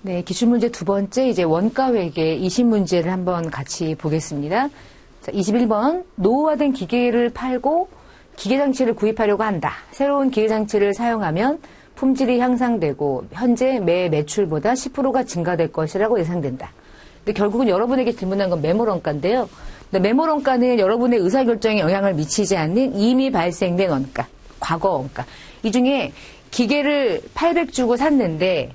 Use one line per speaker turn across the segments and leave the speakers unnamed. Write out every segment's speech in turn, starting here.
네, 기출문제 두 번째 이제 원가회계 20문제를 한번 같이 보겠습니다. 자, 21번 노후화된 기계를 팔고 기계장치를 구입하려고 한다. 새로운 기계장치를 사용하면 품질이 향상되고 현재 매 매출보다 10%가 증가될 것이라고 예상된다. 근데 결국은 여러분에게 질문한 건 매몰원가인데요. 매몰원가는 여러분의 의사결정에 영향을 미치지 않는 이미 발생된 원가, 과거 원가. 이 중에 기계를 800 주고 샀는데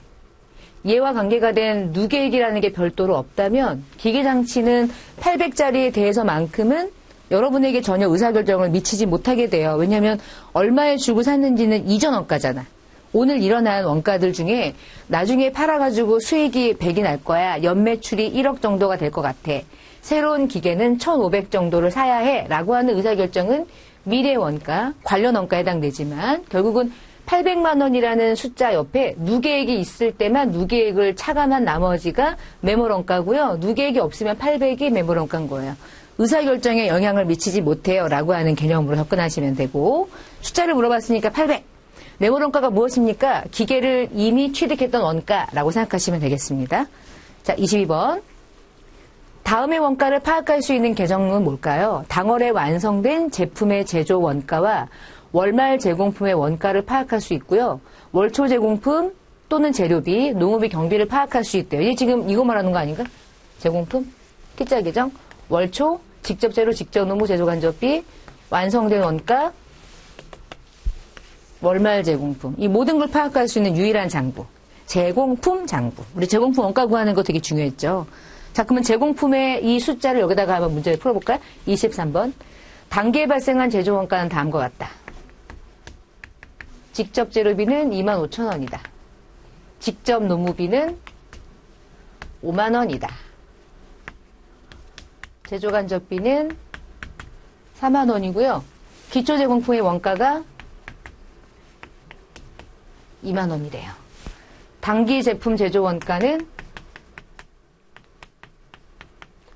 얘와 관계가 된 누계액이라는 게 별도로 없다면 기계장치는 800짜리에 대해서만큼은 여러분에게 전혀 의사결정을 미치지 못하게 돼요. 왜냐하면 얼마에 주고 샀는지는 이전 원가잖아. 오늘 일어난 원가들 중에 나중에 팔아가지고 수익이 100이 날 거야. 연매출이 1억 정도가 될 것 같아. 새로운 기계는 1,500 정도를 사야 해. 라고 하는 의사결정은 미래 원가, 관련 원가에 해당되지만 결국은 800만 원이라는 숫자 옆에 누계액이 있을 때만 누계액을 차감한 나머지가 매몰원가고요. 누계액이 없으면 800이 매몰원가인 거예요. 의사결정에 영향을 미치지 못해요. 라고 하는 개념으로 접근하시면 되고 숫자를 물어봤으니까 800. 매몰원가가 무엇입니까? 기계를 이미 취득했던 원가라고 생각하시면 되겠습니다. 자, 22번. 다음의 원가를 파악할 수 있는 계정은 뭘까요? 당월에 완성된 제품의 제조 원가와 월말 제공품의 원가를 파악할 수 있고요. 월초 제공품 또는 재료비, 농업비, 경비를 파악할 수 있대요. 이게 지금 이거 말하는 거 아닌가? 제공품, T자 계정, 월초, 직접 재료, 직접 농무, 제조 간접비, 완성된 원가, 월말 제공품. 이 모든 걸 파악할 수 있는 유일한 장부. 제공품 장부. 우리 제공품 원가 구하는 거 되게 중요했죠. 자, 그러면 제공품의 이 숫자를 여기다가 한번 문제를 풀어볼까요? 23번. 단기에 발생한 제조 원가는 다음과 같다. 직접 재료비는 25,000원이다. 직접 노무비는 5만 원이다. 제조 간접비는 4만 원이고요. 기초 제공품의 원가가 2만 원이래요. 단기 제품 제조 원가는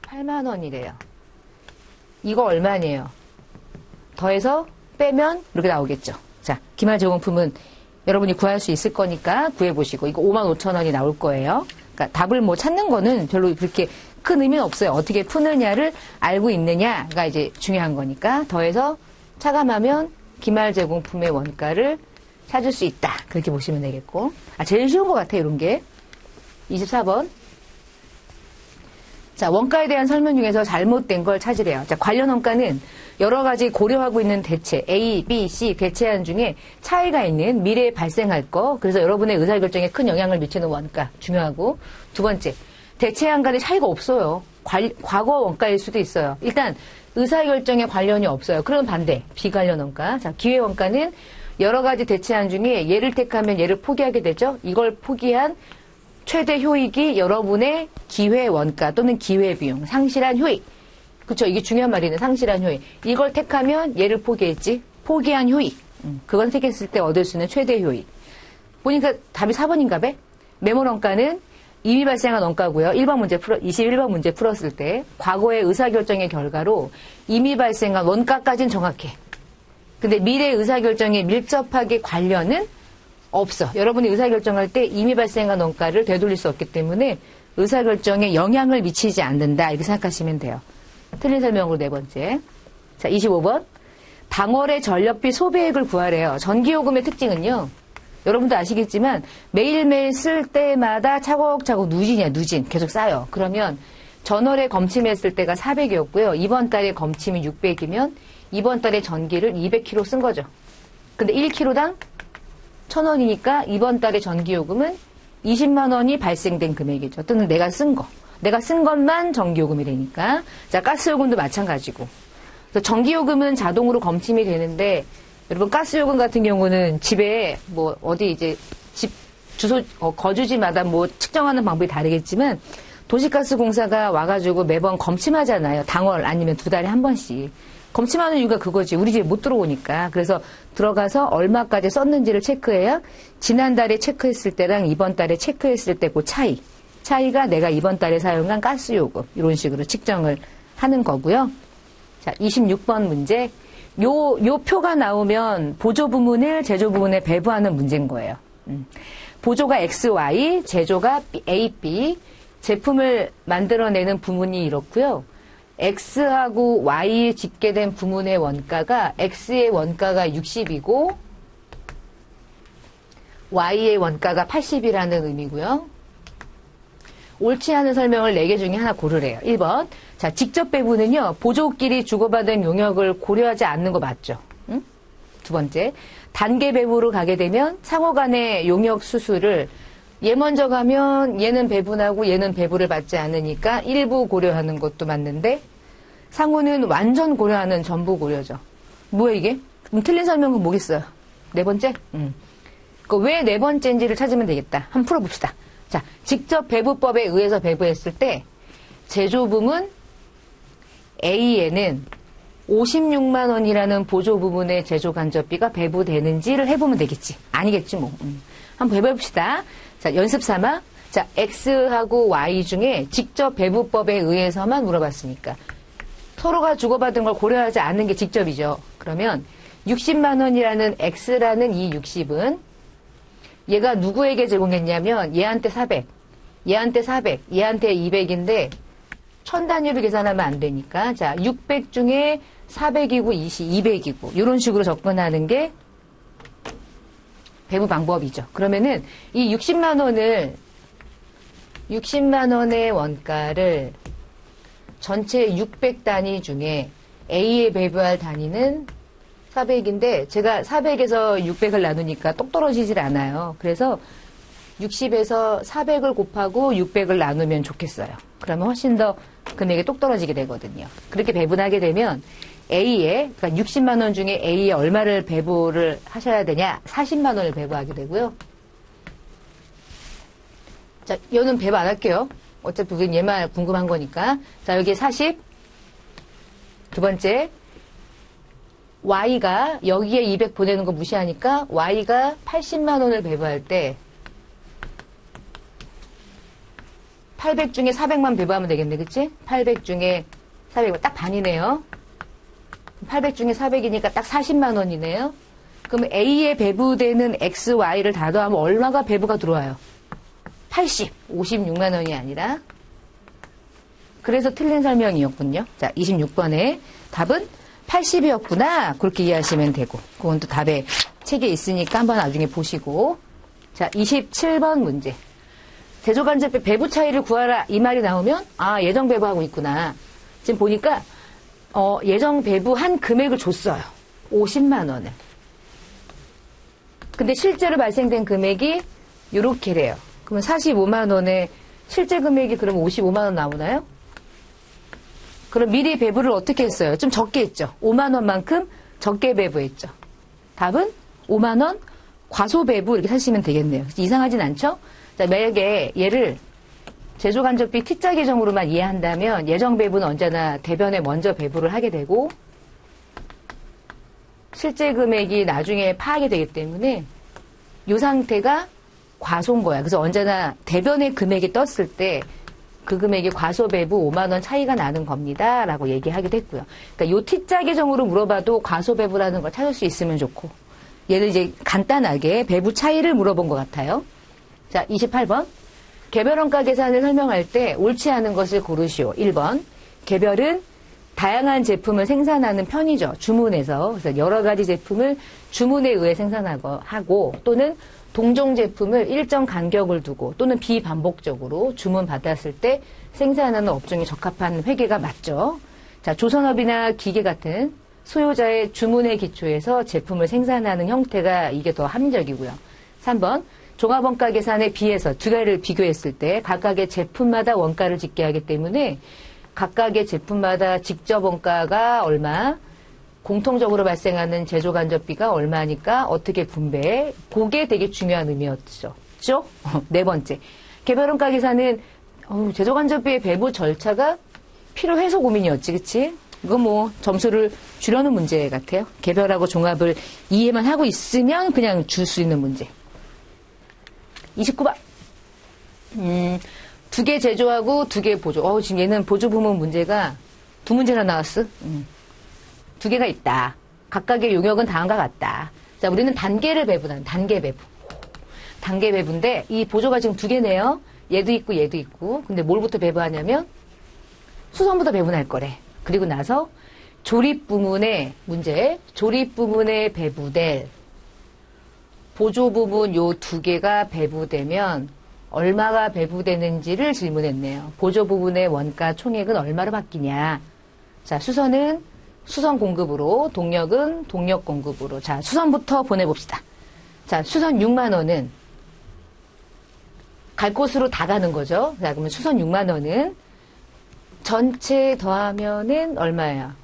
8만 원이래요. 이거 얼마네요? 더해서 빼면 이렇게 나오겠죠. 자, 기말 제공품은 여러분이 구할 수 있을 거니까 구해보시고 이거 55,000원이 나올 거예요. 그러니까 답을 뭐 찾는 거는 별로 그렇게 큰 의미는 없어요. 어떻게 푸느냐를 알고 있느냐가 이제 중요한 거니까 더해서 차감하면 기말 제공품의 원가를 찾을 수 있다. 그렇게 보시면 되겠고. 제일 쉬운 것 같아요. 이런 게. 24번. 자, 원가에 대한 설명 중에서 잘못된 걸 찾으래요. 자, 관련 원가는 여러 가지 고려하고 있는 대체, A, B, C 대체안 중에 차이가 있는 미래에 발생할 거. 그래서 여러분의 의사결정에 큰 영향을 미치는 원가. 중요하고. 두 번째, 대체안 간에 차이가 없어요. 과거 원가일 수도 있어요. 일단 의사결정에 관련이 없어요. 그럼 반대, 비관련 원가. 자, 기회 원가는 여러 가지 대체안 중에 얘를 택하면 얘를 포기하게 되죠. 이걸 포기한 최대 효익이 여러분의 기회 원가 또는 기회 비용, 상실한 효익. 그쵸? 이게 중요한 말이네. 상실한 효익. 이걸 택하면 얘를 포기했지. 포기한 효익. 그걸 택했을 때 얻을 수 있는 최대 효익. 보니까 답이 4번인가 봐? 매몰 원가는 이미 발생한 원가고요. 21번 문제 풀었을 때 과거의 의사결정의 결과로 이미 발생한 원가까지는 정확해. 근데 미래 의사결정에 밀접하게 관련은 없어. 여러분이 의사결정할 때 이미 발생한 원가를 되돌릴 수 없기 때문에 의사결정에 영향을 미치지 않는다. 이렇게 생각하시면 돼요. 틀린 설명으로 네 번째. 자, 25번. 당월의 전력비 소비액을 구하래요. 전기요금의 특징은요. 여러분도 아시겠지만 매일매일 쓸 때마다 차곡차곡 누진 계속 쌓여. 그러면 전월에 검침했을 때가 400이었고요. 이번 달에 검침이 600이면 이번 달에 전기를 200kg 쓴 거죠. 근데 1kg당 1,000원이니까 이번 달에 전기요금은 20만 원이 발생된 금액이죠. 또는 내가 쓴 거. 내가 쓴 것만 전기요금이 되니까. 자, 가스요금도 마찬가지고. 그래서 전기요금은 자동으로 검침이 되는데 여러분 가스요금 같은 경우는 집에 뭐 어디 이제 집 주소 거주지마다 뭐 측정하는 방법이 다르겠지만 도시가스공사가 와가지고 매번 검침하잖아요. 당월 아니면 두 달에 한 번씩. 검침하는 이유가 그거지. 우리 집에 못 들어오니까. 그래서 들어가서 얼마까지 썼는지를 체크해야 지난달에 체크했을 때랑 이번 달에 체크했을 때 그 차이가 내가 이번 달에 사용한 가스요금 이런 식으로 측정을 하는 거고요. 자, 26번 문제. 요 표가 나오면 보조 부문을 제조 부문에 배부하는 문제인 거예요. 보조가 XY, 제조가 AB, 제품을 만들어내는 부문이 이렇고요. X하고 Y에 집계된 부문의 원가가 X의 원가가 60이고 Y의 원가가 80이라는 의미고요. 옳지 않은 설명을 4개 중에 하나 고르래요. 1번. 자, 직접 배부는요. 보조끼리 주고받은 용역을 고려하지 않는 거 맞죠? 응? 두 번째. 단계 배부로 가게 되면 상호 간의 용역 수수를 얘 먼저 가면 얘는 배분하고 얘는 배부를 받지 않으니까 일부 고려하는 것도 맞는데 상호는 완전 고려하는 전부 고려죠. 뭐야 이게? 그럼 틀린 설명은 뭐겠어요? 네 번째? 왜 네 번째인지를 찾으면 되겠다. 한번 풀어봅시다. 자, 직접 배부법에 의해서 배부했을 때 제조부문 A에는 56만 원이라는 보조 부문의 제조 간접비가 배부되는지를 해보면 되겠지. 아니겠지 뭐. 한번 배워봅시다. 자, 연습 삼아. 자, X하고 Y 중에 직접 배부법에 의해서만 물어봤으니까 서로가 주고받은 걸 고려하지 않는 게 직접이죠. 그러면 60만 원이라는 X라는 이 60은 얘가 누구에게 제공했냐면 얘한테 400, 얘한테 400, 얘한테 200인데 1000단위로 계산하면 안 되니까 자, 600 중에 400이고 200이고 이런 식으로 접근하는 게 배부 방법이죠. 그러면은 이 60만 원의 원가를 전체 600단위 중에 A에 배부할 단위는 400인데 제가 400에서 600을 나누니까 똑 떨어지질 않아요. 그래서 60에서 400을 곱하고 600을 나누면 좋겠어요. 그러면 훨씬 더 금액이 똑 떨어지게 되거든요. 그렇게 배분하게 되면 A에, 그러니까 60만 원 중에 A에 얼마를 배부를 하셔야 되냐? 40만 원을 배부하게 되고요. 자, 얘는 배부 안 할게요. 어차피 우린 얘만 궁금한 거니까. 자, 여기 40. 두 번째. Y가 여기에 200 보내는 거 무시하니까 Y가 80만 원을 배부할 때 800 중에 400만 배부하면 되겠네. 그치? 800 중에 400, 딱 반이네요. 800 중에 400이니까 딱 40만 원이네요. 그럼 A에 배부되는 X, Y를 다 더하면 얼마가 배부가 들어와요? 80, 56만 원이 아니라. 그래서 틀린 설명이었군요. 자, 26번에 답은 80이었구나. 그렇게 이해하시면 되고. 그건 또 답에 책에 있으니까 한번 나중에 보시고. 자, 27번 문제. 제조간접비 배부 차이를 구하라. 이 말이 나오면, 아, 예정 배부하고 있구나. 지금 보니까, 예정 배부한 금액을 줬어요. 50만 원을. 근데 실제로 발생된 금액이 요렇게래요. 그러면 45만 원에 실제 금액이 그럼 55만 원 나오나요? 그럼 미리 배부를 어떻게 했어요? 좀 적게 했죠. 5만 원만큼 적게 배부했죠. 답은 5만 원 과소 배부 이렇게 하시면 되겠네요. 이상하진 않죠? 자, 만약에 얘를 제조간접비 T자 계정으로만 이해한다면 예정 배부는 언제나 대변에 먼저 배부를 하게 되고 실제 금액이 나중에 파악이 되기 때문에 이 상태가 과소인 거야. 그래서 언제나 대변의 금액이 떴을 때 그 금액이 과소 배부 5만 원 차이가 나는 겁니다. 라고 얘기하기도 했고요. 그러니까 요 T자 계정으로 물어봐도 과소 배부라는 걸 찾을 수 있으면 좋고 얘는 이제 간단하게 배부 차이를 물어본 것 같아요. 자, 28번. 개별원가 계산을 설명할 때 옳지 않은 것을 고르시오. 1번. 개별은 다양한 제품을 생산하는 편이죠. 주문에서. 그래서 여러 가지 제품을 주문에 의해 생산하고 또는 동종 제품을 일정 간격을 두고 또는 비반복적으로 주문 받았을 때 생산하는 업종에 적합한 회계가 맞죠. 자, 조선업이나 기계 같은 소유자의 주문에 기초해서 제품을 생산하는 형태가 이게 더 합리적이고요. 3번. 종합원가 계산에 비해서 두 개를 비교했을 때 각각의 제품마다 원가를 짓게 하기 때문에 각각의 제품마다 직접 원가가 얼마, 공통적으로 발생하는 제조간접비가 얼마니까 어떻게 분배해? 그게 되게 중요한 의미였죠. 네 번째. 개별원가 계산은 제조간접비의 배부 절차가 필요해서 고민이었지. 그치? 이거 뭐 점수를 주려는 문제 같아요. 개별하고 종합을 이해만 하고 있으면 그냥 줄 수 있는 문제. 29번. 두 개 제조하고 두 개 보조. 지금 얘는 보조 부문 문제가 두 문제나 나왔어. 두 개가 있다. 각각의 용역은 다음과 같다. 자, 우리는 단계를 배분하는 단계 배분. 단계 배분인데 이 보조가 지금 두 개네요. 얘도 있고 얘도 있고. 근데 뭘부터 배분하냐면 수선부터 배분할 거래. 그리고 나서 조립 부문의 문제, 조립 부문에 배부될 보조 부분 요 두 개가 배부되면 얼마가 배부되는지를 질문했네요. 보조 부분의 원가 총액은 얼마로 바뀌냐. 자, 수선은 수선 공급으로, 동력은 동력 공급으로. 자, 수선부터 보내봅시다. 자, 수선 6만 원은 갈 곳으로 다 가는 거죠. 자, 그러면 수선 6만 원은 전체 더하면은 얼마야?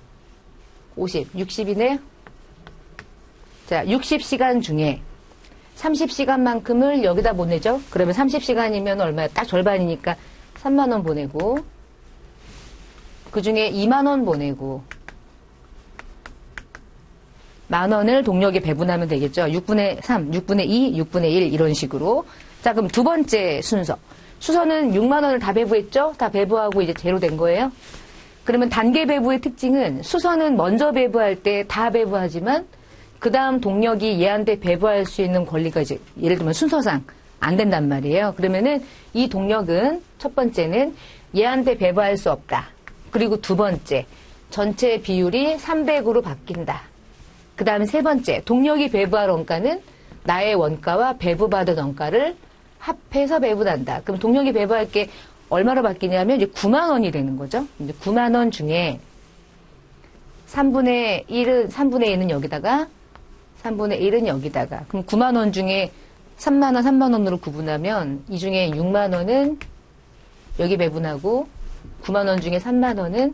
50, 60이네. 자, 60시간 중에 30시간만큼을 여기다 보내죠. 그러면 30시간이면 얼마야? 딱 절반이니까 3만 원 보내고, 그 중에 2만 원 보내고, 만 원을 동력에 배분하면 되겠죠. 6분의 3, 6분의 2, 6분의 1 이런 식으로. 자, 그럼 두 번째 순서. 수선은 6만 원을 다 배부했죠? 다 배부하고 이제 제로 된 거예요. 그러면 단계 배부의 특징은 수선은 먼저 배부할 때 다 배부하지만 그 다음 동력이 얘한테 배부할 수 있는 권리가 이제 예를 들면 순서상 안 된단 말이에요. 그러면은 이 동력은 첫 번째는 얘한테 배부할 수 없다. 그리고 두 번째, 전체 비율이 300으로 바뀐다. 그 다음에 세 번째, 동력이 배부할 원가는 나의 원가와 배부받은 원가를 합해서 배분한다. 그럼 동력이 배부할 게 얼마로 바뀌냐면 이제 9만 원이 되는 거죠. 이제 9만 원 중에 3분의 1은 여기다가 3분의 1은 여기다가. 그럼 9만 원 중에 3만 원, 3만 원으로 구분하면 이 중에 6만 원은 여기 배분하고 9만 원 중에 3만 원은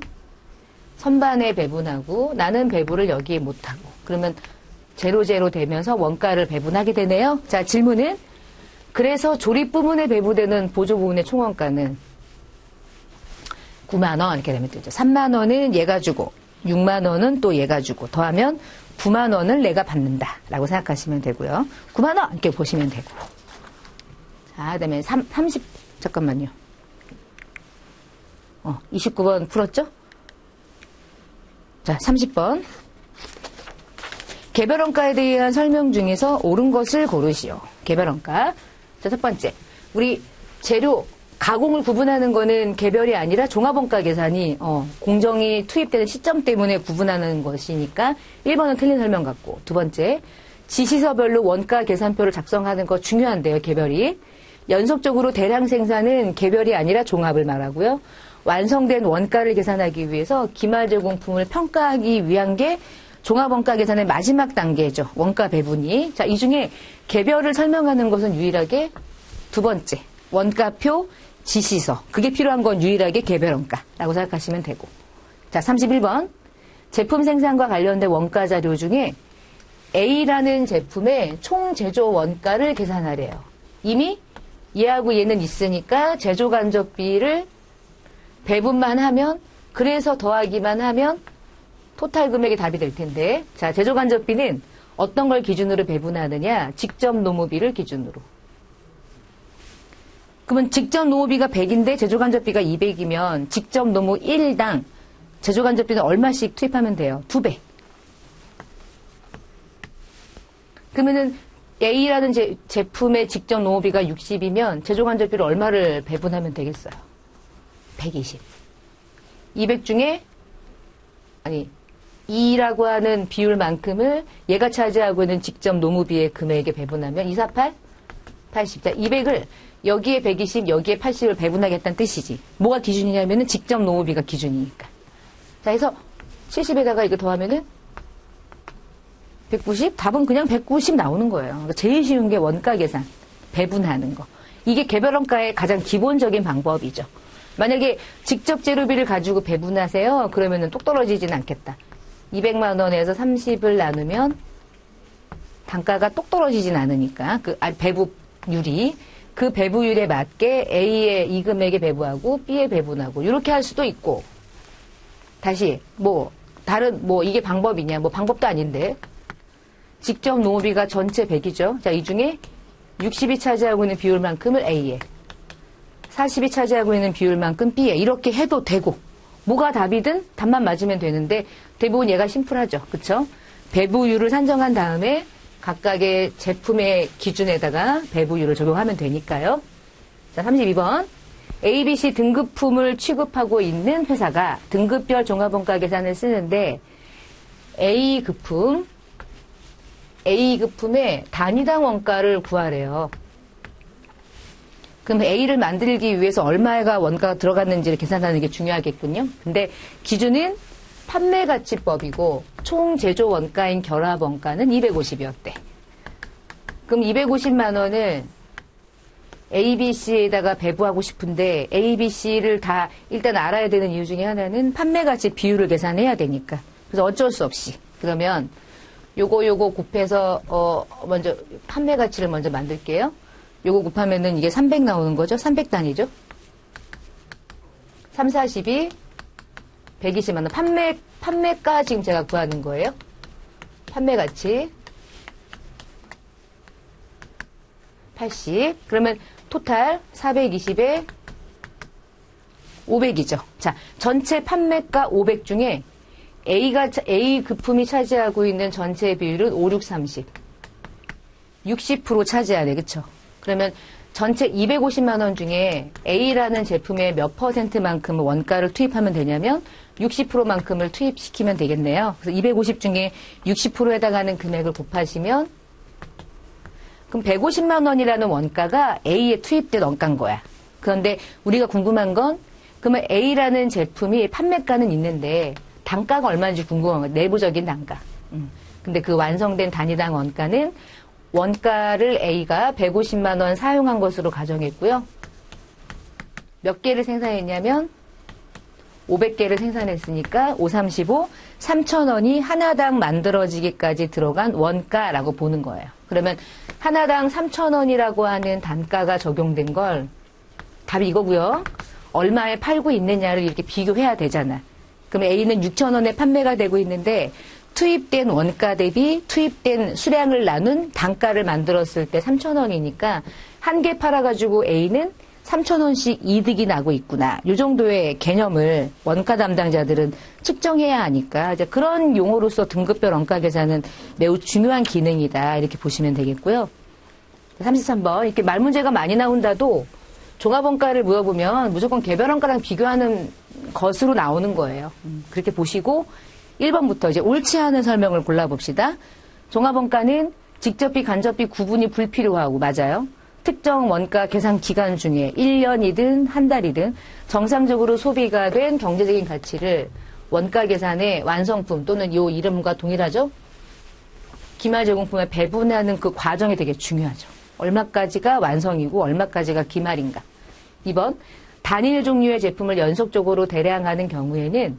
선반에 배분하고 나는 배부를 여기에 못하고. 그러면 제로 되면서 원가를 배분하게 되네요. 자, 질문은 그래서 조립 부분에 배부되는 보조 부분의 총원가는 9만 원 이렇게 되면 되죠. 3만 원은 얘가 주고 6만 원은 또 얘가 주고 더하면 9만 원을 내가 받는다라고 생각하시면 되고요. 9만 원 이렇게 보시면 되고. 자, 그다음에 30 잠깐만요. 29번 풀었죠? 자, 30번. 개별원가에 대한 설명 중에서 옳은 것을 고르시오. 개별원가. 자, 첫 번째. 우리 재료, 가공을 구분하는 거는 개별이 아니라 종합원가 계산이, 공정이 투입되는 시점 때문에 구분하는 것이니까 1번은 틀린 설명 같고. 두 번째. 지시서별로 원가 계산표를 작성하는 거 중요한데요, 개별이. 연속적으로 대량 생산은 개별이 아니라 종합을 말하고요. 완성된 원가를 계산하기 위해서 기말 제공품을 평가하기 위한 게 종합원가 계산의 마지막 단계죠. 원가 배분이. 자, 이 중에 개별을 설명하는 것은 유일하게 두 번째. 원가표, 지시서. 그게 필요한 건 유일하게 개별원가라고 생각하시면 되고. 자, 31번. 제품 생산과 관련된 원가 자료 중에 A라는 제품의 총 제조 원가를 계산하래요. 이미 얘하고 얘는 있으니까 제조 간접비를 배분만 하면, 그래서 더하기만 하면 토탈 금액이 답이 될 텐데. 자, 제조 간접비는 어떤 걸 기준으로 배분하느냐? 직접 노무비를 기준으로. 그러면 직접 노무비가 100인데 제조 간접비가 200이면 직접 노무 1당 제조 간접비는 얼마씩 투입하면 돼요? 2배. 그러면은 A라는 제품의 직접 노무비가 60이면 제조 간접비를 얼마를 배분하면 되겠어요? 120. 200 중에 2라고 하는 비율만큼을 얘가 차지하고 있는 직접 노무비의 금액에 배분하면 2, 4, 8, 80. 자, 200을 여기에 120, 여기에 80을 배분하겠다는 뜻이지. 뭐가 기준이냐면은 직접 노무비가 기준이니까. 자, 그래서 70에다가 이거 더하면은 190? 답은 그냥 190 나오는 거예요. 그러니까 제일 쉬운 게 원가 계산, 배분하는 거. 이게 개별원가의 가장 기본적인 방법이죠. 만약에 직접 재료비를 가지고 배분하세요. 그러면은 똑 떨어지진 않겠다. 200만 원에서 30을 나누면 단가가 똑 떨어지진 않으니까 배부율이 그 배부율에 맞게 A의 이 금액에 배부하고 B에 배분하고 이렇게 할 수도 있고. 다시 다른 이게 방법이냐? 방법도 아닌데. 직접 노무비가 전체 100이죠. 자, 이 중에 60이 차지하고 있는 비율만큼을 A에, 40이 차지하고 있는 비율만큼 B에 이렇게 해도 되고, 뭐가 답이든 답만 맞으면 되는데 대부분 얘가 심플하죠. 그쵸? 배부율을 산정한 다음에 각각의 제품의 기준에다가 배부율을 적용하면 되니까요. 자, 32번. ABC 등급품을 취급하고 있는 회사가 등급별 종합원가 계산을 쓰는데 A급품의 단위당 원가를 구하래요. 그럼 A를 만들기 위해서 얼마가 원가가 들어갔는지를 계산하는 게 중요하겠군요. 근데 기준은 판매가치법이고 총 제조 원가인 결합 원가는 250이었대. 그럼 250만 원을 ABC에다가 배부하고 싶은데 ABC를 다 일단 알아야 되는 이유 중에 하나는 판매가치 비율을 계산해야 되니까. 그래서 어쩔 수 없이. 그러면 요거 곱해서 먼저 판매가치를 먼저 만들게요. 요거 곱하면은 이게 300 나오는 거죠? 300단위죠? 3, 42, 120만 원. 판매가 지금 제가 구하는 거예요. 판매가치 80. 그러면 토탈 420에 500이죠. 자, 전체 판매가 500 중에 A 급품이 차지하고 있는 전체 비율은 5, 6, 30. 60% 차지하네, 그쵸? 그러면 전체 250만 원 중에 A라는 제품의 몇 %만큼을 원가를 투입하면 되냐면 60%만큼을 투입시키면 되겠네요. 그래서 250 중에 60%에 해당하는 금액을 곱하시면 그럼 150만 원이라는 원가가 A에 투입된 원가인 거야. 그런데 우리가 궁금한 건 그러면 A라는 제품이 판매가는 있는데 단가가 얼마인지 궁금한 거야. 내부적인 단가. 근데 그 완성된 단위당 원가는 원가를 A가 150만 원 사용한 것으로 가정했고요. 몇 개를 생산했냐면 500개를 생산했으니까 5, 35, 3,000원이 하나당 만들어지기까지 들어간 원가라고 보는 거예요. 그러면 하나당 3,000원이라고 하는 단가가 적용된 걸 답이 이거고요. 얼마에 팔고 있느냐를 이렇게 비교해야 되잖아. 그럼 A는 6,000원에 판매가 되고 있는데 투입된 원가 대비 투입된 수량을 나눈 단가를 만들었을 때 3,000원이니까 한 개 팔아가지고 A는 3,000원씩 이득이 나고 있구나. 이 정도의 개념을 원가 담당자들은 측정해야 하니까 이제 그런 용어로서 등급별 원가 계산은 매우 중요한 기능이다. 이렇게 보시면 되겠고요. 33번. 이렇게 말 문제가 많이 나온다도 종합원가를 물어보면 무조건 개별원가랑 비교하는 것으로 나오는 거예요. 그렇게 보시고 1번부터 이제 옳지 않은 설명을 골라봅시다. 종합원가는 직접비, 간접비 구분이 불필요하고 맞아요. 특정 원가 계산 기간 중에 1년이든 한 달이든 정상적으로 소비가 된 경제적인 가치를 원가 계산의 완성품 또는 요 이름과 동일하죠. 기말 제공품에 배분하는 그 과정이 되게 중요하죠. 얼마까지가 완성이고 얼마까지가 기말인가. 2번, 단일 종류의 제품을 연속적으로 대량하는 경우에는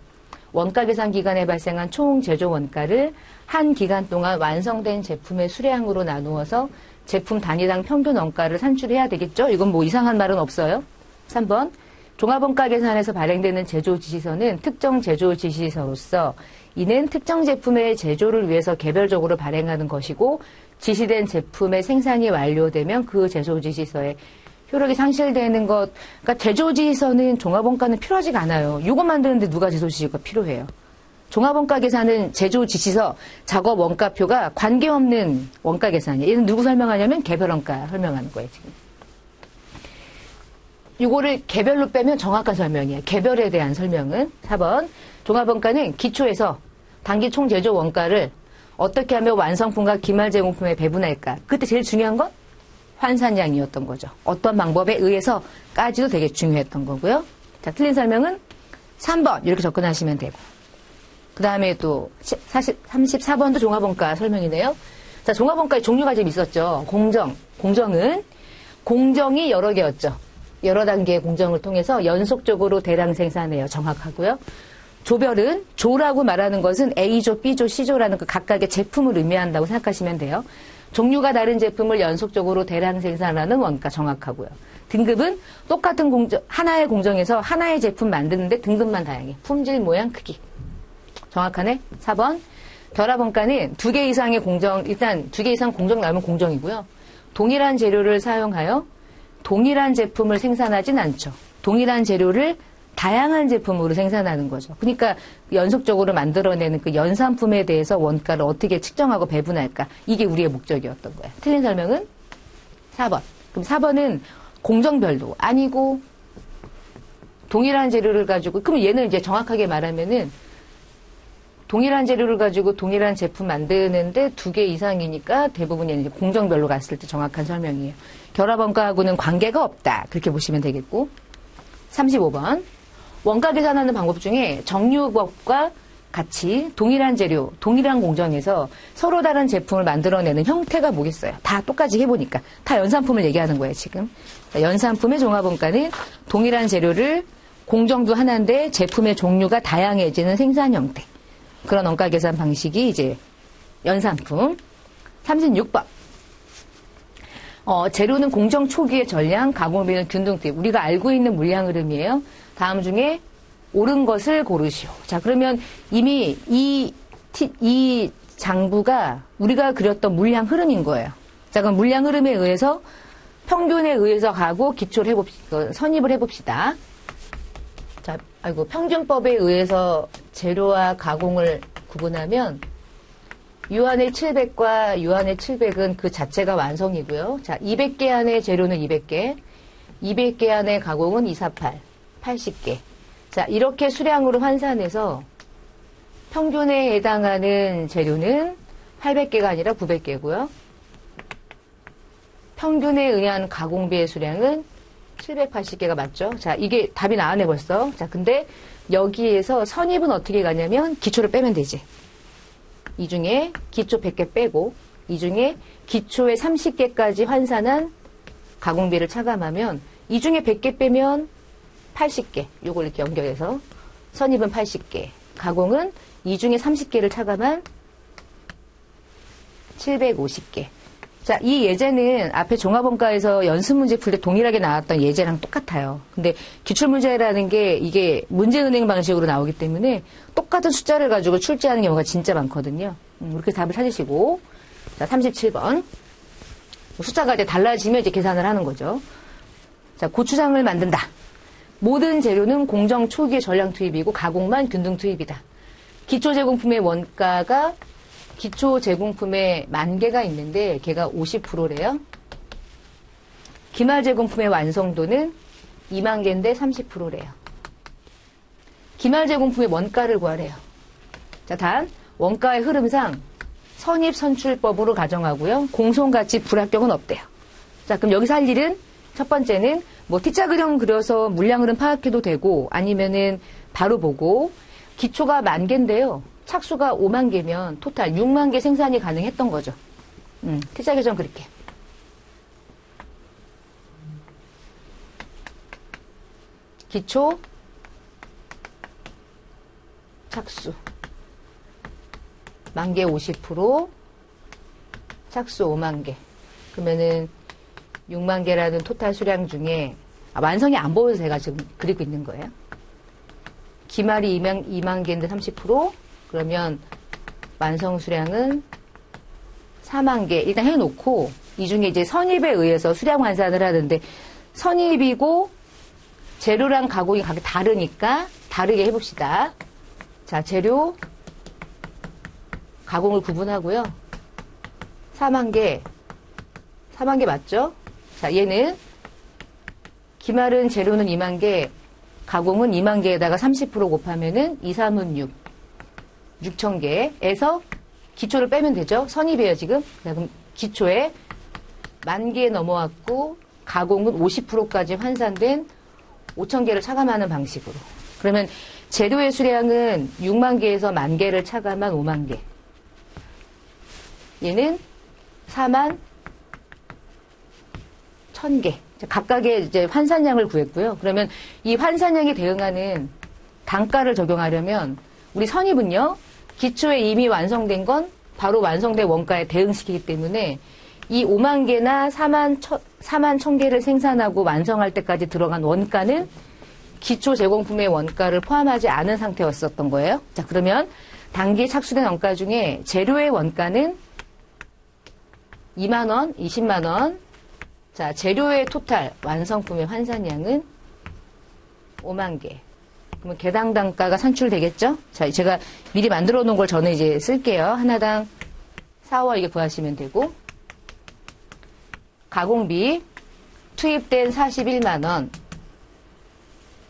원가 계산 기간에 발생한 총 제조 원가를 한 기간 동안 완성된 제품의 수량으로 나누어서 제품 단위당 평균 원가를 산출해야 되겠죠? 이건 뭐 이상한 말은 없어요. 3번, 종합원가 계산에서 발행되는 제조 지시서는 특정 제조 지시서로서 이는 특정 제품의 제조를 위해서 개별적으로 발행하는 것이고 지시된 제품의 생산이 완료되면 그 제조 지시서에 효력이 상실되는 것, 그러니까 제조 지시서는 종합원가는 필요하지가 않아요. 이거 만드는데 누가 제조 지시가 필요해요. 종합원가 계산은 제조 지시서, 작업 원가표가 관계없는 원가 계산이에요. 얘는 누구 설명하냐면 개별원가 설명하는 거예요, 지금. 이거를 개별로 빼면 정확한 설명이에요. 개별에 대한 설명은. 4번. 종합원가는 기초에서 단기 총 제조 원가를 어떻게 하면 완성품과 기말 제공품에 배분할까. 그때 제일 중요한 건 환산량이었던 거죠. 어떤 방법에 의해서까지도 되게 중요했던 거고요. 자, 틀린 설명은 3번 이렇게 접근하시면 되고. 그 다음에 또 34번도 종합원가 설명이네요. 자, 종합원가의 종류가 좀 있었죠. 공정은 공정이 여러 개였죠. 여러 단계의 공정을 통해서 연속적으로 대량 생산해요. 정확하고요. 조별은 조라고 말하는 것은 A조, B조, C조라는 그 각각의 제품을 의미한다고 생각하시면 돼요. 종류가 다른 제품을 연속적으로 대량 생산하는 원가 정확하고요. 등급은 똑같은 하나의 공정에서 하나의 제품 만드는데 등급만 다양해. 품질, 모양, 크기. 정확하네. 4번. 결합원가는 2개 이상의 공정, 일단 2개 이상 공정 나오면 공정이고요. 동일한 재료를 사용하여 동일한 제품을 생산하진 않죠. 동일한 재료를 다양한 제품으로 생산하는 거죠. 그러니까 연속적으로 만들어내는 그 연산품에 대해서 원가를 어떻게 측정하고 배분할까. 이게 우리의 목적이었던 거야. 틀린 설명은 4번. 그럼 4번은 공정별로 아니고 동일한 재료를 가지고, 그럼 얘는 이제 정확하게 말하면은 동일한 재료를 가지고 동일한 제품 만드는데 2개 이상이니까 대부분 얘는 이제 공정별로 갔을 때 정확한 설명이에요. 결합원가하고는 관계가 없다. 그렇게 보시면 되겠고. 35번. 원가 계산하는 방법 중에 정류법과 같이 동일한 재료, 동일한 공정에서 서로 다른 제품을 만들어내는 형태가 뭐겠어요? 다 똑같이 해보니까. 다 연산품을 얘기하는 거예요, 지금. 연산품의 종합원가는 동일한 재료를 공정도 하나인데 제품의 종류가 다양해지는 생산 형태. 그런 원가 계산 방식이 이제 연산품. 36번. 재료는 공정 초기의 전량, 가공비는 균등 투입. 우리가 알고 있는 물량 흐름이에요. 다음 중에 옳은 것을 고르시오. 자, 그러면 이미 이 장부가 우리가 그렸던 물량 흐름인 거예요. 자, 그럼 물량 흐름에 의해서 평균에 의해서 가고 기초를 선입을 해봅시다. 자, 평균법에 의해서 재료와 가공을 구분하면 유한의 700과 유한의 700은 그 자체가 완성이고요. 자, 200개 안에 재료는 200개, 200개 안에 가공은 248, 80개. 자, 이렇게 수량으로 환산해서 평균에 해당하는 재료는 800개가 아니라 900개고요. 평균에 의한 가공비의 수량은 780개가 맞죠? 자, 이게 답이 나왔네 벌써. 자, 근데 여기에서 선입은 어떻게 가냐면 기초를 빼면 되지. 이 중에 기초 100개 빼고 이 중에 기초에 30개까지 환산한 가공비를 차감하면 이 중에 100개 빼면 80개. 요걸 이렇게 연결해서 선입은 80개. 가공은 이 중에 30개를 차감한 750개. 자, 이 예제는 앞에 종합원가에서 연습문제 풀 때 동일하게 나왔던 예제랑 똑같아요. 근데 기출문제라는 게 이게 문제은행 방식으로 나오기 때문에 똑같은 숫자를 가지고 출제하는 경우가 진짜 많거든요. 이렇게 답을 찾으시고. 자, 37번. 숫자가 이제 달라지면 이제 계산을 하는 거죠. 자, 고추장을 만든다. 모든 재료는 공정 초기의 전량 투입이고 가공만 균등 투입이다. 기초 제공품의 원가가 기초 제공품에 10,000개가 있는데 걔가 50%래요. 기말 제공품의 완성도는 20,000개인데 30%래요. 기말 제공품의 원가를 구하래요. 자, 단 원가의 흐름상 선입 선출법으로 가정하고요. 공송가치 불합격은 없대요. 자, 그럼 여기서 할 일은 첫 번째는 뭐 T자 그림 그려서 물량 흐름 파악해도 되고 아니면은 바로 보고 기초가 10,000개인데요. 착수가 50,000개면 토탈 60,000개 생산이 가능했던 거죠. T자 계정 그릴게. 기초 착수 10,000개 50%, 착수 50,000개. 그러면은 60,000개라는 토탈 수량 중에 완성이 안 보여서 제가 지금 그리고 있는 거예요. 기말이 20,000개인데 30%, 그러면 완성 수량은 40,000개 일단 해놓고 이 중에 이제 선입에 의해서 수량 환산을 하는데 선입이고 재료랑 가공이 각각 다르니까 다르게 해봅시다. 자, 재료 가공을 구분하고요. 40,000개 40,000개 맞죠? 자, 얘는 기말은 재료는 20,000개, 가공은 20,000개에다가 30% 곱하면은 2, 3은 6. 6,000개에서 기초를 빼면 되죠? 선입이에요, 지금. 자, 그럼 기초에 10,000개 넘어왔고, 가공은 50%까지 환산된 5,000개를 차감하는 방식으로. 그러면 재료의 수량은 60,000개에서 10,000개를 차감한 50,000개. 얘는 41,000개. 각각의 이제 환산량을 구했고요. 그러면 이 환산량에 대응하는 단가를 적용하려면 우리 선입은요, 기초에 이미 완성된 건 바로 완성된 원가에 대응시키기 때문에 이 50,000개나 41,000개를 생산하고 완성할 때까지 들어간 원가는 기초 제공품의 원가를 포함하지 않은 상태였었던 거예요. 자, 그러면 단기 착수된 원가 중에 재료의 원가는 20,000원, 200,000원. 자, 재료의 토탈 완성품의 환산량은 50,000개. 그러면 개당 단가가 산출되겠죠? 자, 제가 미리 만들어 놓은 걸 저는 이제 쓸게요. 하나당 4월 이게 구하시면 되고, 가공비 투입된 41만원,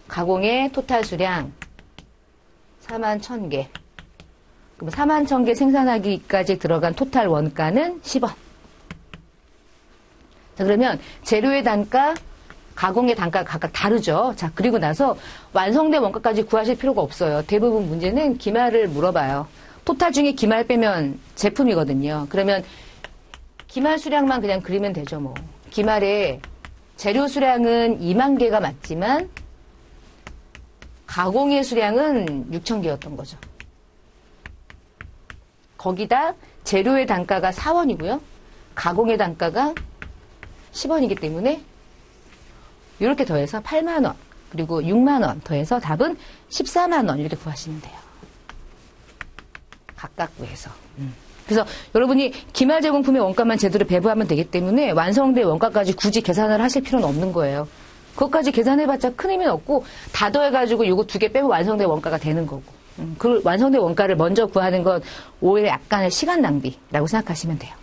가공의 토탈 수량 41,000개. 그럼 41,000개 생산하기까지 들어간 토탈 원가는 10원. 자, 그러면 재료의 단가, 가공의 단가가 각각 다르죠. 자, 그리고 나서 완성된 원가까지 구하실 필요가 없어요. 대부분 문제는 기말을 물어봐요. 토탈 중에 기말 빼면 제품이거든요. 그러면 기말 수량만 그냥 그리면 되죠, 뭐. 기말에 재료 수량은 2만 개가 맞지만 가공의 수량은 6,000개였던 거죠. 거기다 재료의 단가가 4원이고요. 가공의 단가가 10원이기 때문에 이렇게 더해서 8만 원, 그리고 6만 원 더해서 답은 14만 원 이렇게 구하시면 돼요. 각각 구해서. 그래서 여러분이 기말 제공품의 원가만 제대로 배부하면 되기 때문에 완성된 원가까지 굳이 계산을 하실 필요는 없는 거예요. 그것까지 계산해봤자 큰 의미는 없고 다 더해가지고 이거 2개 빼면 완성된 원가가 되는 거고. 그 완성된 원가를 먼저 구하는 건 오히려 약간의 시간 낭비라고 생각하시면 돼요.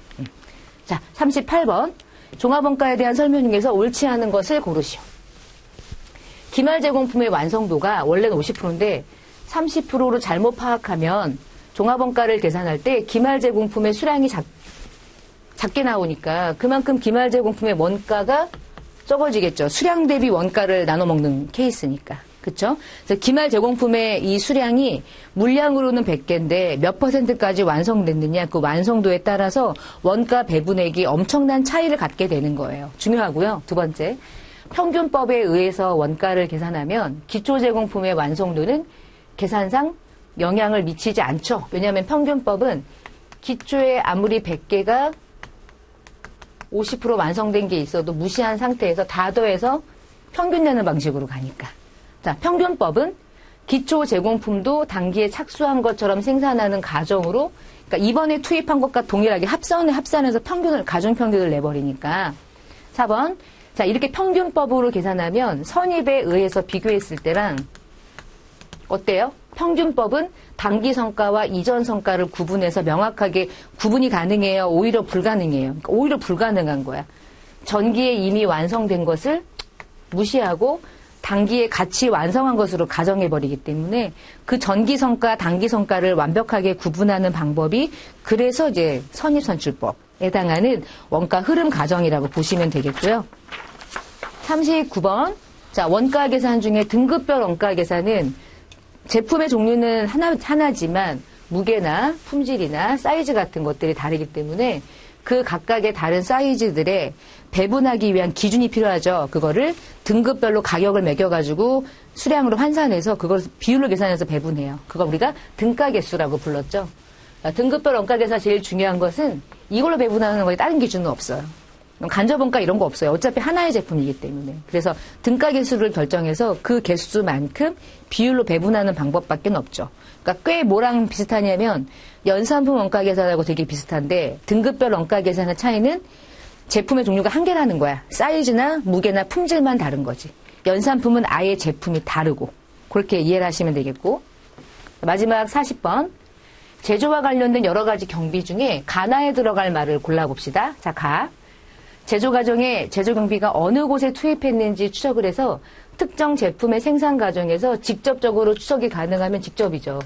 자, 38번. 종합원가에 대한 설명 중에서 옳지 않은 것을 고르시오. 기말 제공품의 완성도가 원래는 50%인데 30%로 잘못 파악하면 종합원가를 계산할 때 기말 제공품의 수량이 작게 나오니까 그만큼 기말 제공품의 원가가 적어지겠죠. 수량 대비 원가를 나눠 먹는 케이스니까. 그렇죠? 그래서 기말 제공품의 이 수량이 물량으로는 100개인데 몇 %까지 완성됐느냐 그 완성도에 따라서 원가 배분액이 엄청난 차이를 갖게 되는 거예요. 중요하고요. 두 번째, 평균법에 의해서 원가를 계산하면 기초 제공품의 완성도는 계산상 영향을 미치지 않죠. 왜냐하면 평균법은 기초에 아무리 100개가 50% 완성된 게 있어도 무시한 상태에서 다 더해서 평균 내는 방식으로 가니까. 자, 평균법은 기초 제공품도 단기에 착수한 것처럼 생산하는 가정으로, 그러니까 이번에 투입한 것과 동일하게 합산해서 평균을, 가중평균을 내버리니까. 4번. 자, 이렇게 평균법으로 계산하면 선입에 의해서 비교했을 때랑 어때요? 평균법은 단기 성과와 이전 성과를 구분해서 명확하게 구분이 가능해요? 오히려 불가능해요? 그러니까 오히려 불가능한 거야. 전기에 이미 완성된 것을 무시하고 단기에 같이 완성한 것으로 가정해버리기 때문에 그 전기 성과, 단기 성과를 완벽하게 구분하는 방법이 그래서 이제 선입선출법에 해당하는 원가 흐름 가정이라고 보시면 되겠고요. 39번. 자, 원가 계산 중에 등급별 원가 계산은 제품의 종류는 하나지만 무게나 품질이나 사이즈 같은 것들이 다르기 때문에 그 각각의 다른 사이즈들의 배분하기 위한 기준이 필요하죠. 그거를 등급별로 가격을 매겨가지고 수량으로 환산해서 그걸 비율로 계산해서 배분해요. 그거 우리가 등가 개수라고 불렀죠. 등급별 원가 계산 제일 중요한 것은 이걸로 배분하는 거에 다른 기준은 없어요. 간접원가 이런 거 없어요. 어차피 하나의 제품이기 때문에. 그래서 등가 개수를 결정해서 그 개수만큼 비율로 배분하는 방법밖에 없죠. 그러니까 꽤 뭐랑 비슷하냐면 연산품 원가 계산하고 되게 비슷한데 등급별 원가 계산의 차이는 제품의 종류가 한 개라는 거야. 사이즈나 무게나 품질만 다른 거지. 연산품은 아예 제품이 다르고 그렇게 이해를 하시면 되겠고. 마지막 40번. 제조와 관련된 여러 가지 경비 중에 가나에 들어갈 말을 골라봅시다. 자, 가. 제조 과정에 제조 경비가 어느 곳에 투입했는지 추적을 해서 특정 제품의 생산 과정에서 직접적으로 추적이 가능하면 직접이죠.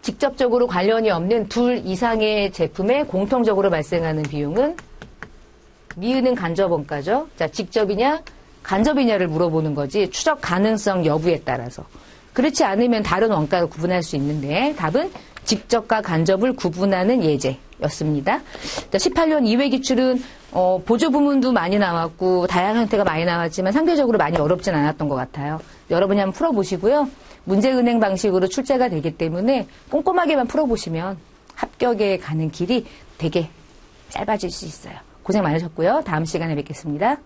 직접적으로 관련이 없는 둘 이상의 제품에 공통적으로 발생하는 비용은 미은은 간접원가죠. 자, 직접이냐 간접이냐를 물어보는 거지 추적 가능성 여부에 따라서. 그렇지 않으면 다른 원가로 구분할 수 있는데 답은 직접과 간접을 구분하는 예제였습니다. 18년 2회 기출은 보조 부문도 많이 나왔고 다양한 형태가 많이 나왔지만 상대적으로 많이 어렵진 않았던 것 같아요. 여러분이 한번 풀어보시고요. 문제은행 방식으로 출제가 되기 때문에 꼼꼼하게만 풀어보시면 합격에 가는 길이 되게 짧아질 수 있어요. 고생 많으셨고요. 다음 시간에 뵙겠습니다.